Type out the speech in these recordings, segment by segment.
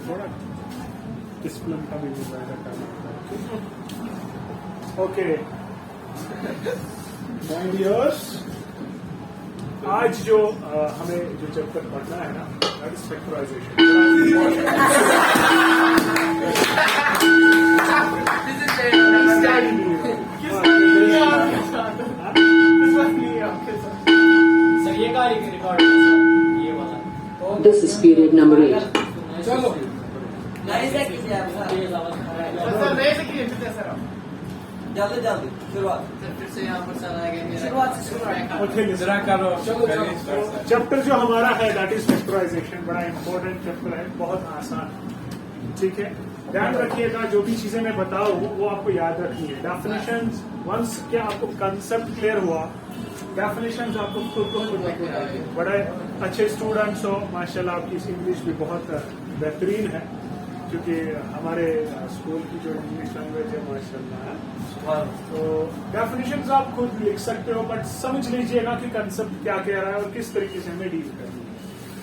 थोड़ा डिसिप्लिन का भी मुजाहरा करना होता है। ओके माय डियर्स, आज जो हमें जो चैप्टर पढ़ना है ना, दैट इज फैक्टराइजेशन। सर ये का रिकॉर्ड ये वाला। This is period number 8. चलो नहीं से कीजिए आप सर नहीं से कीजिए सर आप जल्दी जल्दी शुरुआत सर फिर से यहाँ पर चला गया शुरुआत से शुरुआत ओके, जरा करो चलो चैप्टर जो हमारा है दैट इज फैक्टराइजेशन, बड़ा इंपॉर्टेंट चैप्टर है, बहुत आसान है। ठीक है, ध्यान रखिएगा जो भी चीजें मैं बताऊं वो आपको याद रखनी है। डेफिनेशंस वंस क्या आपको कंसेप्ट क्लियर हुआ, डेफिनेशंस आपको खुद को बड़े अच्छे स्टूडेंट्स हो, माशाल्लाह आपकी इंग्लिश भी बहुत बेहतरीन है, क्योंकि हमारे स्कूल की जो इंग्लिश लैंग्वेज है माशाल्लाह। तो डेफिनेशंस आप खुद लिख सकते हो, बट समझ लीजिएगा कि कंसेप्ट क्या कह रहा है और किस तरीके से हमें डील करनी है।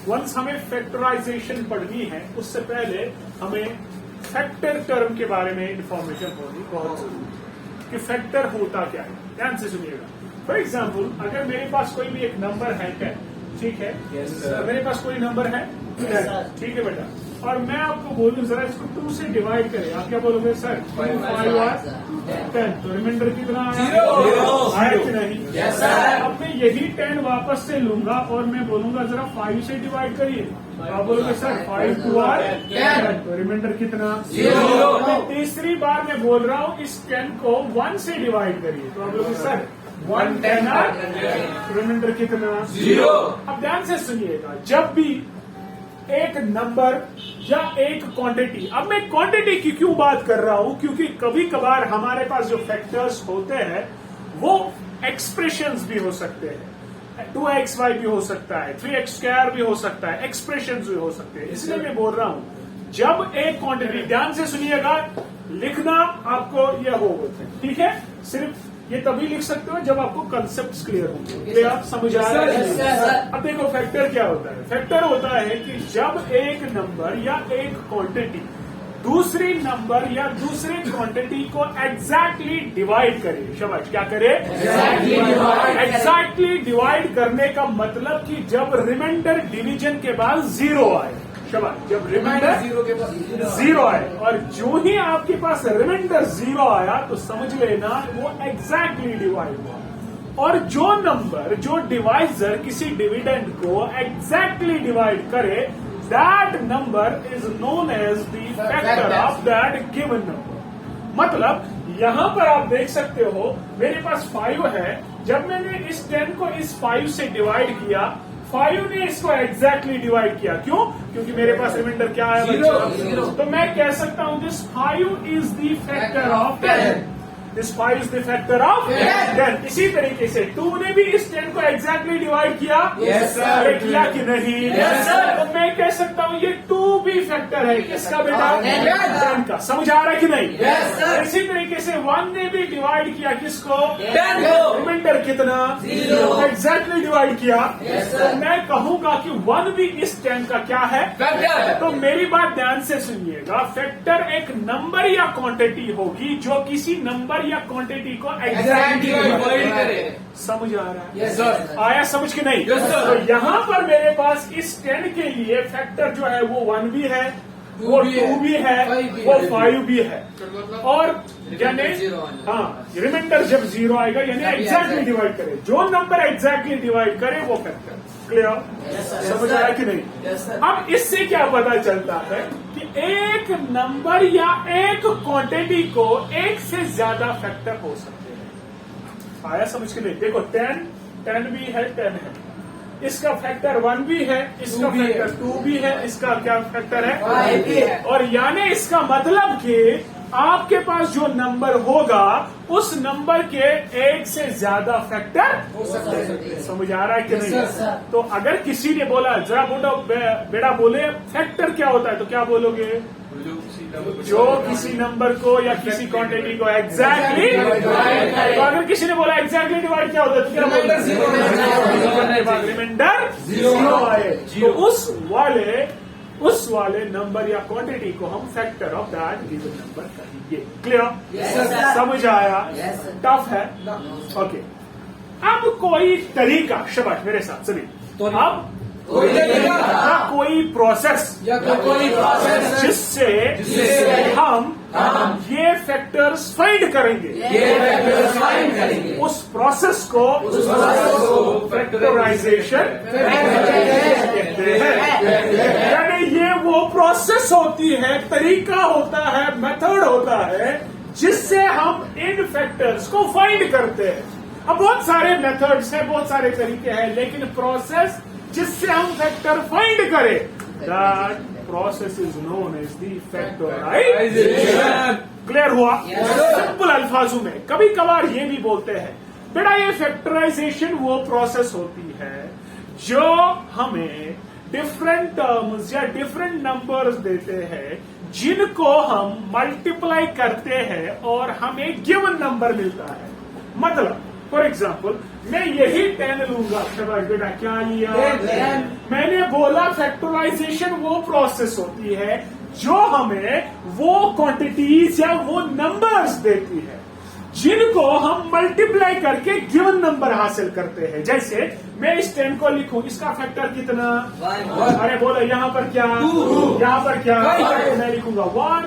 वंस हमें फैक्टराइजेशन पढ़नी है, उससे पहले हमें फैक्टर टर्म के बारे में इंफॉर्मेशन होनी बहुत जरूरी है कि फैक्टर होता क्या है। ध्यान से सुनिएगा। फॉर एग्जाम्पल, अगर मेरे पास कोई भी एक नंबर है 10, ठीक है, मेरे पास कोई नंबर है 10, ठीक है बेटा, और मैं आपको बोलूं जरा इसको 2 से डिवाइड करें, आप क्या बोलोगे सर? 5 और 10, तो रिमाइंडर कितना आया? 0 आया कि नहीं? Yes, sir. अब मैं यही 10 वापस से लूंगा और मैं बोलूंगा जरा 5 से डिवाइड करिए, तो आप बोलोगे सर 5 2 और 10, तो रिमाइंडर कितना? 0। मैं तीसरी बार मैं बोल रहा हूँ इस 10 को 1 से डिवाइड करिए, तो आप बोलोगे सर 1 10 और रिमाइंडर कितना? 0। अब ध्यान से सुनिएगा, जब भी एक नंबर या एक क्वांटिटी, अब मैं क्वांटिटी की क्यों बात कर रहा हूं, क्योंकि कभी कभार हमारे पास जो फैक्टर्स होते हैं वो एक्सप्रेशंस भी हो सकते हैं, 2xy भी हो सकता है, 3x² भी हो सकता है, एक्सप्रेशंस भी हो सकते हैं। इसलिए मैं बोल रहा हूं जब एक क्वांटिटी, ध्यान से सुनिएगा, लिखना आपको यह हो होते हैं, ठीक है, सिर्फ ये तभी लिख सकते हो जब आपको कंसेप्ट क्लियर होंगे। क्या आप समझ आ रहा है? अब देखो फैक्टर क्या होता है। फैक्टर होता है कि जब एक नंबर या एक क्वांटिटी दूसरी नंबर या दूसरे क्वांटिटी को एग्जैक्टली डिवाइड करे। शाबाश, क्या करे? एग्जैक्टली डिवाइड करने का मतलब कि जब रिमाइंडर डिवीजन के बाद 0 आए। शाबाश, जब रिमाइंडर 0 आए और जो ही आपके पास रिमाइंडर 0 आया तो समझ लेना वो एग्जैक्टली डिवाइड हुआ। और जो नंबर, जो डिवाइजर किसी डिविडेंड को एग्जैक्टली डिवाइड करे, that number is known as the factor of that given number. मतलब यहां पर आप देख सकते हो मेरे पास 5 है, जब मैंने इस 10 को इस 5 से डिवाइड किया, 5 ने इसको एग्जैक्टली डिवाइड किया। क्यों? क्योंकि मेरे पास रिमाइंडर क्या आया? 0। तो मैं कह सकता हूं this 5 is the factor of 10। This 5 is the factor of 10। इसी तरीके से 2 ने भी इस 10 को एग्जैक्टली डिवाइड किया। Yes, sir. किया कि नहीं? Yes, sir. तो मैं कह सकता हूं ये 2 भी फैक्टर है। किसका बेटा? 10 का। समझ आ रहा है कि नहीं? Yes, sir. इसी तरीके से 1 ने भी डिवाइड किया किसको? 10 को। रिमाइंडर कितना? 0। एग्जैक्टली डिवाइड किया। Yes, sir. तो मैं कहूंगा कि 1 भी इस 10 का क्या है? फैक्टर। तो मेरी बात ध्यान से सुनिएगा, फैक्टर एक नंबर या क्वांटिटी होगी जो किसी नंबर या क्वांटिटी को एग्जैक्टली डिवाइड करे। समझ आ रहा है? Yes, sir. आया समझ के नहीं? Yes, sir. तो यहाँ पर मेरे पास इस 10 के लिए फैक्टर जो है वो 1 भी है, वो 2 भी है, वो 5 भी है। और यानी हाँ, रिमाइंडर जब 0 आएगा यानी एग्जैक्टली डिवाइड करे। जो नंबर एग्जैक्टली डिवाइड करे वो फैक्टर। क्लियर? समझ आया कि नहीं? अब इससे क्या पता चलता है कि एक नंबर या एक क्वांटिटी को एक से ज्यादा फैक्टर हो सकते हैं। आया समझ के नहीं? देखो 10 भी है, 10 है, इसका फैक्टर 1 भी है, इसका फैक्टर 2 भी है, इसका क्या फैक्टर है? 5 भी है। और यानी इसका मतलब कि आपके पास जो नंबर होगा उस नंबर के एक से ज्यादा फैक्टर हो सकते हैं। समझ आ रहा है कि Yes, नहीं? sir. तो अगर किसी ने बोला जरा बेटा बोले फैक्टर क्या होता है, तो क्या बोलोगे? जो किसी नंबर को या किसी क्वांटिटी को एग्जैक्टली तो अगर किसी ने बोला एग्जैक्टली डिवाइड क्या होता है, तो क्या बोलोगे? रिमाइंडर 0 आए, तो उस वाले नंबर या क्वांटिटी को हम factor of that given number कहेंगे। क्लियर? Yes, sir. समझ आया? Yes, sir. टफ है? ओके। अब कोई तरीका, शाबाश मेरे साथ सभी। अब कोई तरीका या कोई प्रोसेस या कोई प्रोसेस जिससे हम ये फैक्टर्स फाइंड करेंगे, ये फैक्टर्स फाइंड करेंगे, उस प्रोसेस को फैक्टराइजेशन कहते हैं। यानी ये वो प्रोसेस होती है, तरीका होता है, मेथड होता है जिससे हम इन फैक्टर्स को फाइंड करते हैं। अब बहुत सारे मेथड्स हैं, बहुत सारे तरीके हैं, लेकिन प्रोसेस जिससे हम फैक्टर फाइंड करें, that process is known as the factorisation. Clear हुआ? सिंपल अल्फाजों में कभी कभार ये भी बोलते हैं बेटा ये फैक्टराइजेशन वो प्रोसेस होती है जो हमें डिफरेंट टर्म्स या डिफरेंट नंबर्स देते हैं जिनको हम मल्टीप्लाई करते हैं और हमें गिवन नंबर मिलता है। मतलब फॉर एग्जाम्पल मैं यही 10 लूंगा, शाबाश बेटा क्या लिया? मैंने बोला फैक्टराइजेशन वो प्रोसेस होती है जो हमें वो क्वांटिटीज या वो नंबर्स देती है जिनको हम मल्टीप्लाई करके गिवन नंबर हासिल करते हैं। जैसे मैं इस 10 को लिखूं, इसका फैक्टर कितना? अरे बोलो यहाँ पर क्या, यहाँ पर क्या? मैं लिखूंगा 1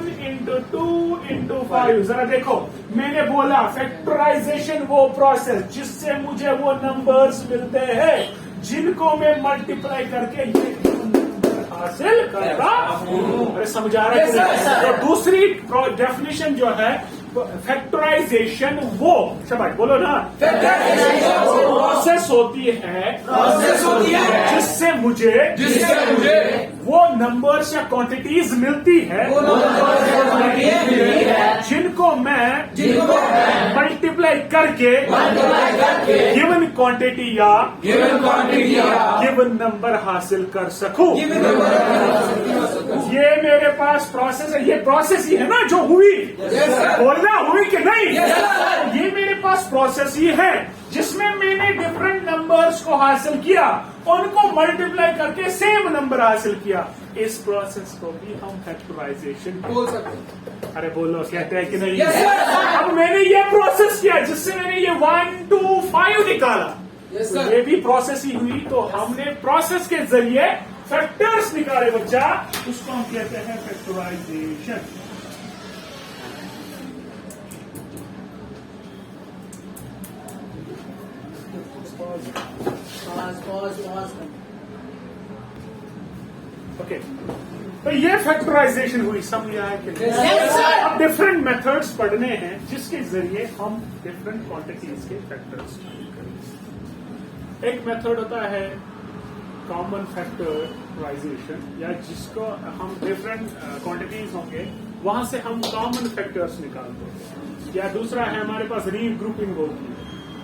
× 2 × 5। जरा देखो मैंने बोला फैक्टराइजेशन वो प्रोसेस जिससे मुझे वो नंबर्स मिलते हैं जिनको मैं मल्टीप्लाई करके ये नंबर हासिल करता हूं। अरे समझा रहे हैं? तो दूसरी डेफिनेशन जो है फैक्टराइजेशन वो, शाबाश बोलो ना, प्रोसेस होती है जिससे मुझे वो नंबर्स या क्वांटिटीज मिलती है जिनको मैं मल्टीप्लाई करके गिवन क्वांटिटी या गिवन नंबर हासिल कर सकूं। ये मेरे पास प्रोसेस है, ये प्रोसेस ही है ना जो हुई, बोलना हुई कि नहीं? ये मेरे पास प्रोसेस ही है जिसमें मैंने डिफरेंट नंबर्स को हासिल किया, उनको मल्टीप्लाई करके सेम नंबर हासिल किया। इस प्रोसेस को भी हम फैक्टराइजेशन बोल सकते हैं। अरे बोलो कहते हैं कि नहीं? अब मैंने ये प्रोसेस किया जिससे मैंने ये 1 2 5 निकाला, तो ये भी प्रोसेस ही हुई। तो हमने प्रोसेस के जरिए फैक्टर्स निकाले बच्चा, उसको हम कहते हैं फैक्टराइजेशन। ओके, तो ये फैक्टराइजेशन हुई, समझ आया कि नहीं? अब डिफरेंट मेथड्स पढ़ने हैं जिसके जरिए हम डिफरेंट क्वांटिटीज के फैक्टर्स करेंगे। एक मेथड होता है कॉमन फैक्टराइजेशन, या जिसको हम डिफरेंट क्वांटिटीज होंगे वहां से हम कॉमन फैक्टर्स निकालते हैं। या दूसरा है हमारे पास रीग्रुपिंग होती है,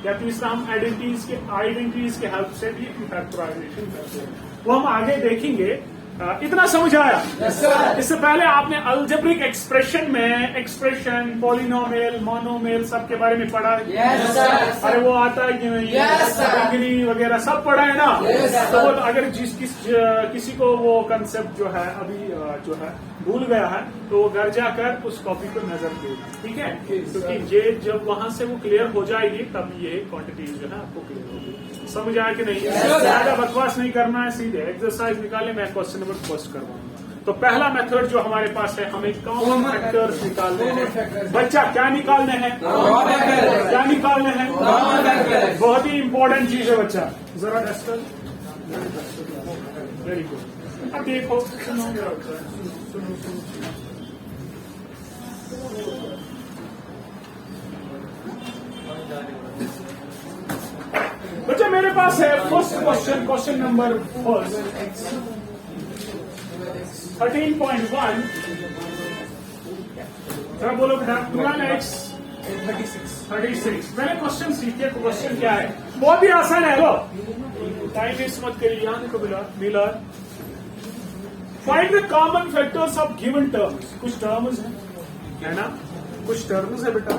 या तीसरा हम आइडेंटिटीज के हेल्प से भी फैक्टराइजेशन करते हैं। वो हम आगे देखेंगे। इतना समझ आया? इससे पहले आपने अलजेब्रिक एक्सप्रेशन में एक्सप्रेशन, पॉलिनोमियल, मोनोमियल सब के बारे में पढ़ा? अरे वो आता है कि नहीं? डिग्री वगैरह सब पढ़ा है ना? तो अगर किसी को वो कंसेप्ट जो है अभी जो है भूल गया है तो वो घर जाकर उस कॉपी पर नजर देगा, ठीक है? क्योंकि ये जब वहां से वो क्लियर हो जाएगी तब ये क्वांटिटी जो है आपको क्लियर होगी। समझ आया कि नहीं? ज्यादा बकवास नहीं करना है, सीधे एक्सरसाइज निकाले, मैं क्वेश्चन नंबर पोस्ट करवाऊंगा। तो पहला मेथड जो हमारे पास है, हमें कॉमन फैक्टर्स निकालने हैं। बच्चा क्या निकालने हैं? क्या निकालने हैं? बहुत ही इंपॉर्टेंट चीज है बच्चा, जरा डस्टर। Very good. अब देखो, सुनो बच्चा मेरे पास है फर्स्ट क्वेश्चन नंबर 13.1। जरा बोलो बेटा, 2x 36। मैंने क्वेश्चन सीखे, क्वेश्चन क्या है? बहुत ही आसान है, लो टाइम वेस्ट मत करिए। यहाँ देखो मिला find the common factors of given terms. कुछ टर्म्स है ना, कुछ टर्म्स है बेटा,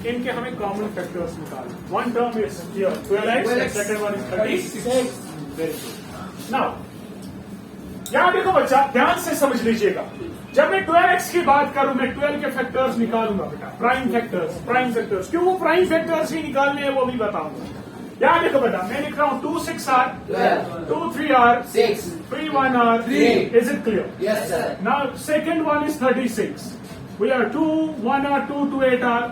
इनके हमें कॉमन फैक्टर्स निकालना। One term is 12x, second one is 36। Very good. Now यहाँ देखो बच्चा, ध्यान से समझ लीजिएगा। जब मैं 12x की बात करूं, मैं 12 के फैक्टर्स निकालूंगा बेटा, प्राइम फैक्टर्स। क्यों वो प्राइम फैक्टर्स ही निकालने हैं वो भी बताऊंगा। यहाँ देखो बेटा, मैं लिख रहा हूँ 2 6 R, 2 3 R, 6, 3 1 R, 3. Is it clear? Yes, sir. Now second one is 36. We are 2 1 R, 2 2 8 R,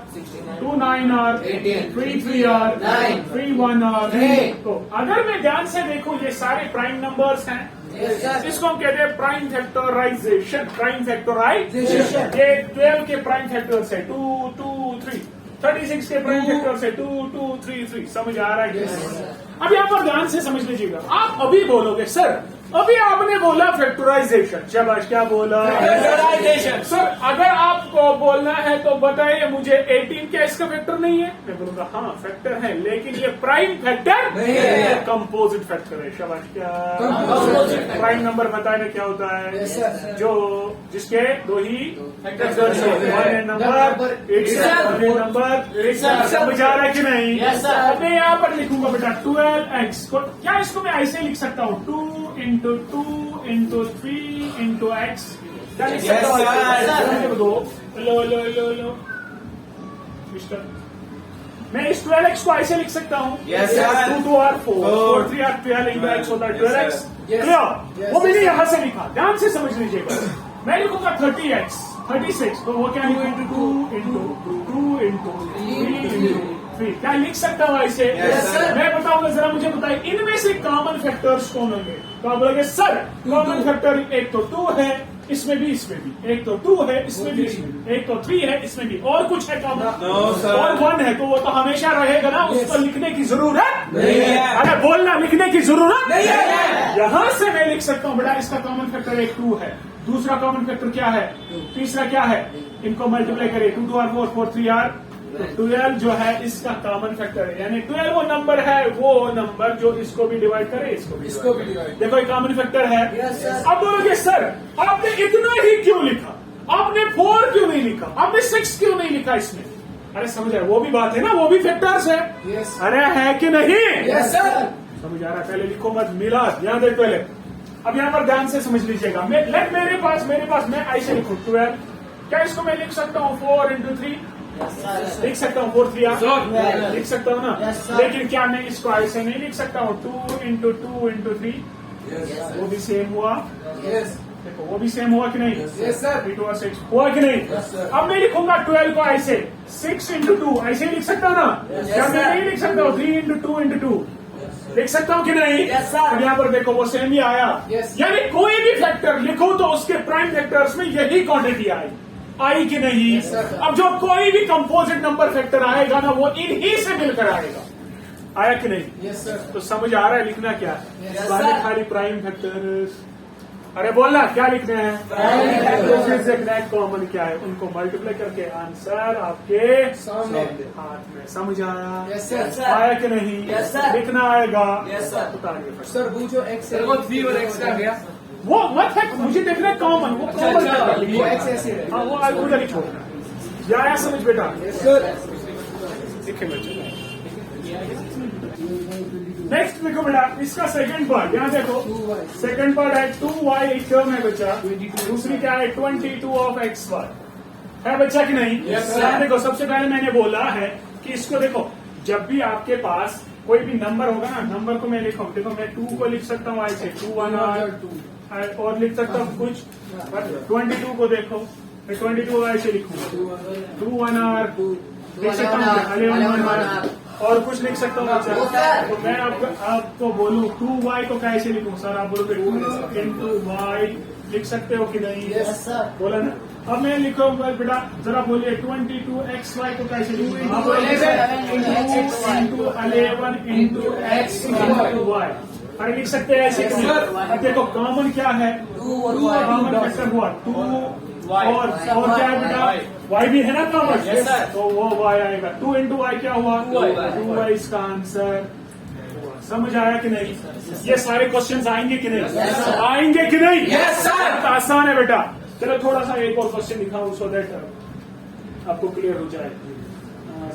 2 9 R, 18, 3 3 R, 9, 3 1 R. 3. तो अगर मैं ध्यान से देखूं, ये सारे प्राइम नंबर्स हैं। Yes, sir. इसको हम कहते हैं प्राइम फैक्टराइजेशन। Factorization. ये 12 के प्राइम फैक्टर्स है 2 2 3, 36 के प्राइम फैक्टर्स है 2 2 3 3। समझ आ रहा है? Yes, sir. अब यहाँ पर ध्यान से समझ लीजिएगा। आप अभी बोलोगे सर, अभी आपने बोला फैक्टराइजेशन। शाबाश, क्या बोला? फैक्टराइजेशन। सर अगर आपको बोलना है तो बताइए मुझे 18 क्या इसका फैक्टर नहीं है? मैं बोलूंगा हाँ फैक्टर है, लेकिन ये प्राइम फैक्टर नहीं है। कंपोजिट फैक्टर है। शाबाश, क्या Composite factor। प्राइम नंबर बताने क्या होता है? Yes, sir. जो जिसके दो ही Factors फैक्टर्स होते हैं। हैं। नंबर समझ आ रहा है कि नहीं? Yes, sir. अब मैं यहाँ पर लिखूंगा बेटा 12x को, क्या इसको मैं ऐसे लिख सकता हूँ 2 into 2 into 3 into x। क्या लिख Yes, सकता sir. हूँ? दो लो मिस्टर, मैं इस 12x को ऐसे लिख सकता हूँ। Yes, sir. 2 2 R 4, 4 3 R 12 into x होता है 12x। Yes, Yes. क्लियर? वो मैंने यहाँ से लिखा, ध्यान से समझ लीजिएगा। मैं लिखूंगा 30x 36, तो वो क्या लिखूंगा 2 into 3 into 3। क्या लिख सकता हूँ ऐसे? Yes, sir. मैं बताऊंगा, जरा मुझे बताइए इनमें से कॉमन फैक्टर्स कौन होंगे? तो आप बोलोगे सर कॉमन फैक्टर एक तो 2 है, इसमें भी इसमें भी, एक तो 2 है इसमें भी इसमें भी, एक तो 3 है इसमें भी, और कुछ है कॉमन? No, sir. और 1 है, तो वो तो हमेशा रहेगा ना, उसको लिखने की जरूरत नहीं है। अरे बोलना, लिखने की जरूरत नहीं है। यहाँ से मैं लिख सकता हूँ बेटा, इसका कॉमन फैक्टर एक 2 है। दूसरा कॉमन फैक्टर क्या है? तीसरा क्या है? इनको मल्टीप्लाई करिए, 2 2 R 4 4 3 R। 12 जो है इसका कॉमन फैक्टर है, यानी 12 वो नंबर है, वो नंबर जो इसको भी डिवाइड करे, इसको भी divide। देखो ये कॉमन फैक्टर है। Yes, sir. अब बोलोगे सर आपने इतना ही क्यों लिखा, आपने 4 क्यों नहीं लिखा, आपने 6 क्यों नहीं लिखा इसमें? अरे समझ आए, वो भी बात है ना, वो भी फैक्टर्स है। Yes. अरे है कि नहीं? Yes, sir. समझ आ रहा है? पहले लिखो मत, मिला ध्यान दे पहले। अब यहाँ पर ध्यान से समझ लीजिएगा। मेरे पास मैं ऐसे लिखूं 12, क्या इसको मैं लिख सकता हूँ 4 into 3? लिख सकता हूँ 4 3 Yes. लिख सकता हूँ ना? Yes, sir. लेकिन क्या मैं इसको ऐसे नहीं लिख सकता हूँ 2 into 2 into 3? वो भी सेम हुआ। Yes. देखो वो भी सेम हुआ कि नहीं? Yes, sir. 3 2 6 हुआ कि नहीं? Yes, sir. अब मैं लिखूंगा 12 को ऐसे 6 into 2, ऐसे ही लिख सकता हूँ ना? Yes, क्या मैं sir. नहीं लिख सकता हूँ 3 into 2 into 2? लिख सकता हूँ कि नहीं? Yes, sir. अब यहाँ पर देखो वो सेम ही आया। Yes. यानी कोई भी फैक्टर लिखो तो उसके प्राइम फैक्टर्स में यही क्वांटिटी आई कि नहीं? Yes, sir. अब जो कोई भी कंपोजिट नंबर फैक्टर आएगा ना, वो इन्हीं से मिलकर आएगा। आया कि नहीं? Yes, sir. तो समझ आ रहा है लिखना क्या है? Yes, सारे sir. खाली प्राइम फैक्टर्स। अरे बोलना क्या लिखने हैं? Prime factors. एग्जैक्ट कॉमन क्या है, उनको मल्टीप्लाई करके आंसर आपके सामने। हाथ में। समझ आया? Yes, sir. आया कि नहीं? Yes, sir. लिखना आएगा। Yes, sir. उतारिए फटाफट। सर वो जो x है, वो 3 और x का गया। वो मत है, मुझे देखना कॉमन, वो अच्छा, कॉमन अच्छा, फैक्टर वो x ऐसे है। हाँ, वो उधर ही छोड़ना। या आया समझ बेटा? सर लिखे बच्चे। नेक्स्ट देखो बेटा, इसका सेकंड पार्ट यहाँ देखो। 2y। सेकंड पार्ट है 2y, एक टर्म है बच्चा। दूसरी क्या है 22 of xy है बच्चा कि नहीं? Yes, sir. यहाँ देखो, सबसे पहले मैंने बोला है कि इसको देखो, जब भी आपके पास कोई भी नंबर होगा ना, नंबर को मैं लिखूं, देखो मैं 2 को लिख सकता हूँ ऐसे 2 1 और लिख सकता हूँ कुछ। 22 को देखो, मैं 22 ऐसे लिखूंगा 2 1 R, लिख सकता हूँ 11 1 और कुछ लिख सकता हूँ बच्चा। तो मैं आपको बोलूँ 2y को कैसे लिखूं? सर आप बोलोगे 2 into y लिख सकते हो कि नहीं? Yes, sir. बोला ना। अब मैं लिखूंगा बेटा, जरा बोलिए 22xy को कैसे लिखूं? आप बोलिए 2 into 11 into x into y। अरे लिख सकते हैं ऐसे? Yes, sir. अब देखो कॉमन क्या है? 2 और y। कॉमन फैक्टर हुआ 2 Y. और क्या है बेटा? Y. y भी है ना कॉमन? Yes, sir. तो वो y आएगा। 2 into y क्या हुआ? 2y. 2y इसका आंसर। समझ आया कि नहीं? ये सारे क्वेश्चंस आएंगे कि नहीं? Yes, sir. आएंगे कि नहीं? Yes, sir. तो आसान है बेटा। चलो थोड़ा सा एक और क्वेश्चन दिखाऊं सो दैट आपको क्लियर हो जाए।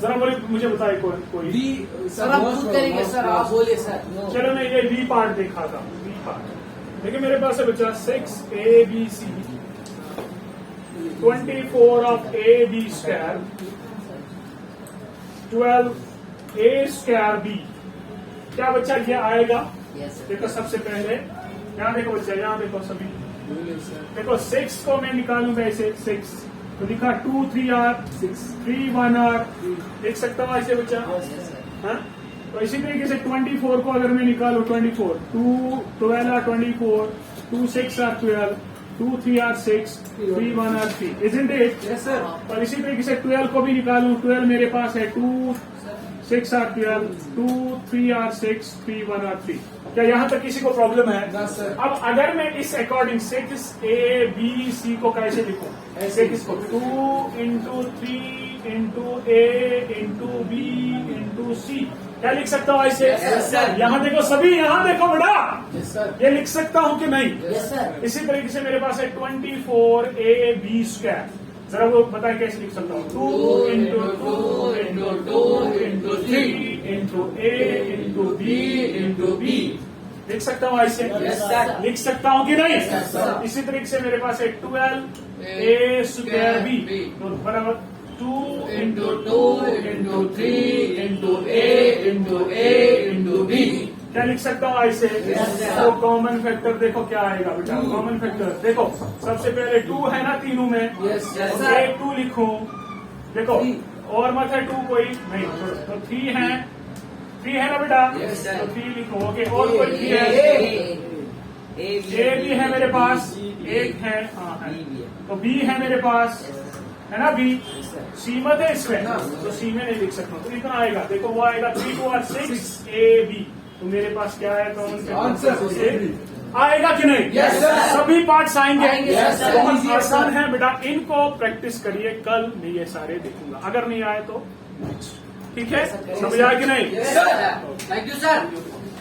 जरा बोले, मुझे बताइए कोई सर आप खुद करेंगे सर, आप बोलिए सर। चलो मैं ये बी पार्ट दिखाता हूँ। बी पार्ट देखिए मेरे पास है बच्चा 6ABC 24 of AB square 12A square B। क्या बच्चा ये आएगा? Yes, sir. देखो सबसे पहले यहाँ देखो बच्चा, यहाँ देखो सभी, देखो 6 को मैं निकालूंगा ऐसे 6 तो लिखा 2 3 R 6 3 1 R देख सकता हूँ ऐसे बच्चा। Yes, sir. हाँ? तो इसी तरीके से 24 को अगर मैं निकालू 24 2 12 R 24 2 6 R 12 2 3 R 6 3 1 R 3 isn't it? Yes, sir. और इसी तरीके से 12 को भी निकालूं 12 मेरे पास है 2 6 R 12 2 3 R 6 3 1 R 3। क्या यहाँ तक किसी को प्रॉब्लम है? No, sir. अब अगर मैं इस अकॉर्डिंग 6ABC को कैसे लिखूं? ऐसे किसको 2 into 3 into A into B into C क्या लिख सकता हूँ ऐसे? Yes, sir. यहाँ देखो सभी, यहाँ देखो बेटा, Yes, sir. ये लिख सकता हूँ कि नहीं? Yes, sir. इसी तरीके से मेरे पास है 24AB स्क्वायर, जरा वो बताए कैसे लिख सकता हूँ? 2 into 2 into 2 into 3 into A into B into B लिख सकता हूँ ऐसे? Yes, sir. लिख सकता हूँ कि नहीं? Yes, sir. इसी तरीके से मेरे पास है 12A स्क्वायर B तो बराबर 2 into 2 into 3 into A into A into B क्या लिख सकता हूँ ऐसे? Yes, sir. तो कॉमन फैक्टर देखो क्या आएगा बेटा, कॉमन फैक्टर देखो सबसे पहले 2 है ना तीनों में, Yes, yes, तो sir. एक 2 लिखूं, देखो Three. और मत है 2 कोई नहीं, तो 3 है, 3 है ना बेटा, Yes, sir. तो 3 लिखो। ओके और कोई 3 है? ए भी है मेरे पास, एक है, हाँ है, तो बी है मेरे पास, है ना बी, सी मत है इसमें, तो सी में नहीं लिख सकता, तो इतना आएगा, देखो वो आएगा 3 2 और 6 ए बी, तो मेरे पास क्या है Answer. आएगा कि नहीं? Yes, sir. सभी पार्ट्स आएंगे। आएंगे, yes, sir. बहुत Easy है, आसान sir. है बेटा, इनको प्रैक्टिस करिए, कल मैं ये सारे देखूंगा, अगर नहीं आए तो ठीक है, Yes, sir. समझ आया कि नहीं? Yes, sir. Thank you, sir.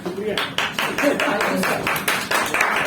शुक्रिया। Thank you, sir.